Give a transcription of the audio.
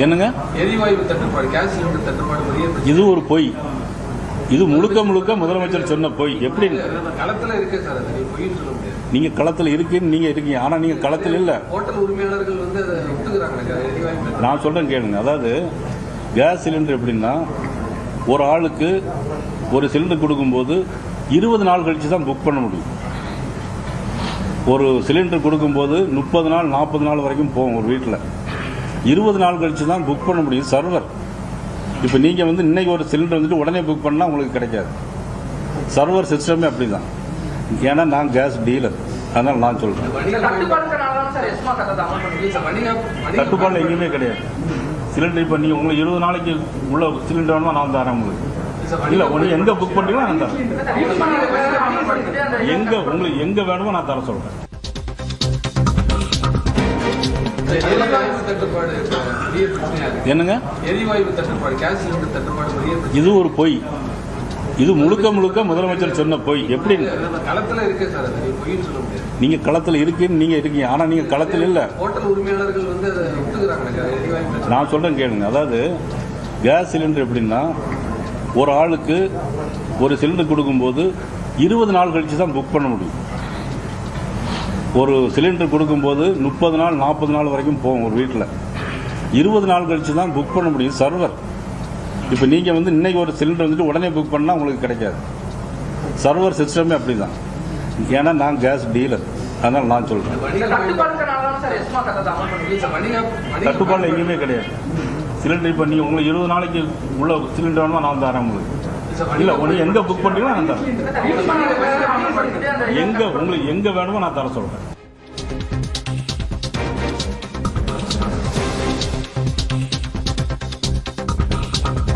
என்னங்க எரிவாயு தட்டுப்பாடு, கேஸ் சிலிண்டர் தட்டுப்பாடு பெரிய பிரச்சனை. இது ஒரு பொய். இது முழுக்க முழுக்க முதலமைச்சர் சொன்ன பொய். எப்படி களத்துல இருக்கு சார், அது பொய்ன்னு சொல்ல முடியாது. நீங்க களத்துல இருக்கீங்க, நீங்க இருக்கீங்க, ஆனா நீங்க களத்துல இல்ல. ஹோட்டல் உரிமையாளர்கள் வந்து அதை ஒத்துக்கிறாங்க. எரிவாயு நான் சொல்றேன் கேளுங்க. அதாவது கேஸ் சிலிண்டர் எப்படின்னா, ஒரு ஆளுக்கு ஒரு சிலிண்டர் கொடுக்கும்போது 20 நாள் கழிச்சு தான் புக் பண்ண முடியும். ஒரு சிலிண்டர் கொடுக்கும்போது 30 நாள் 40 நாள் வரைக்கும் போகும் ஒரு வீட்டில். 20 நாள் கழிச்சு தான் புக் பண்ண முடியும் சர்வர். இப்போ நீங்கள் வந்து இன்னைக்கு ஒரு சிலிண்டர் வந்துட்டு உடனே புக் பண்ணால் உங்களுக்கு கிடைக்காது. சர்வர் சிஸ்டமே அப்படி தான். ஏன்னா நான் கேஸ் டீலர், அதனால் நான் சொல்கிறேன். கட்டுப்பாடு எங்கேயுமே கிடையாது. சிலிண்டர் இப்போ நீங்கள் உங்களுக்கு 20 நாளைக்கு உள்ள சிலிண்டர் வேணுமா நான் தரேன் உங்களுக்கு. இல்லை உங்களுக்கு எங்கே புக் பண்ணுறீங்களோ நான் தரேன். உங்களுக்கு எங்கே வேணுமோ நான் தர சொல்கிறேன். என்னங்க எரிவாயு தட்டுப்பாடு, கேஸ் சிலிண்டர் தட்டுப்பாடு பெரிய பிரச்சனை. இது ஒரு பொய். இது முழுக்க முழுக்க முதலமைச்சர் சொன்ன பொய். எப்படி களத்துல இருக்கு சார், அது பொய்ன்னு சொல்ல முடியாது. நீங்க களத்துல இருக்கீங்க, நீங்க இருக்கீங்க, ஆனா நீங்க களத்துல இல்ல. ஹோட்டல் உரிமையாளர்கள் வந்து அதை ஒத்துக்கிறாங்க. எரிவாயு நான் சொல்றேன் கேளுங்க. அதாவது கேஸ் சிலிண்டர் எப்படின்னா, ஒரு ஆளுக்கு ஒரு சிலிண்டர் கொடுக்கும்போது 20 நாள் கழிச்சு தான் புக் பண்ண முடியும். ஒரு சிலிண்டர் கொடுக்கும்போது 30 நாள் 40 நாள் வரைக்கும் போகும் ஒரு வீட்டில். 20 நாள் கழிச்சு தான் புக் பண்ண முடியும் சர்வர். இப்போ நீங்கள் வந்து இன்னைக்கு ஒரு சிலிண்டர் வந்துட்டு உடனே புக் பண்ணால் உங்களுக்கு கிடைக்காது. சர்வர் சிஸ்டமே அப்படி தான். ஏன்னா நான் கேஸ் டீலர், அதனால் நான் சொல்கிறேன். கட்டுப்பாடு எங்கேயுமே கிடையாது. சிலிண்டர் இப்போ நீங்கள் உங்களுக்கு 20 நாளைக்கு உள்ள சிலிண்டர் வேணுமா நான் தரேன் உங்களுக்கு. இல்லை உங்களுக்கு எங்கே புக் பண்ணுறீங்களோ நான் தரேன். உங்களுக்கு எங்கே வேணுமோ நான் தர சொல்கிறேன்.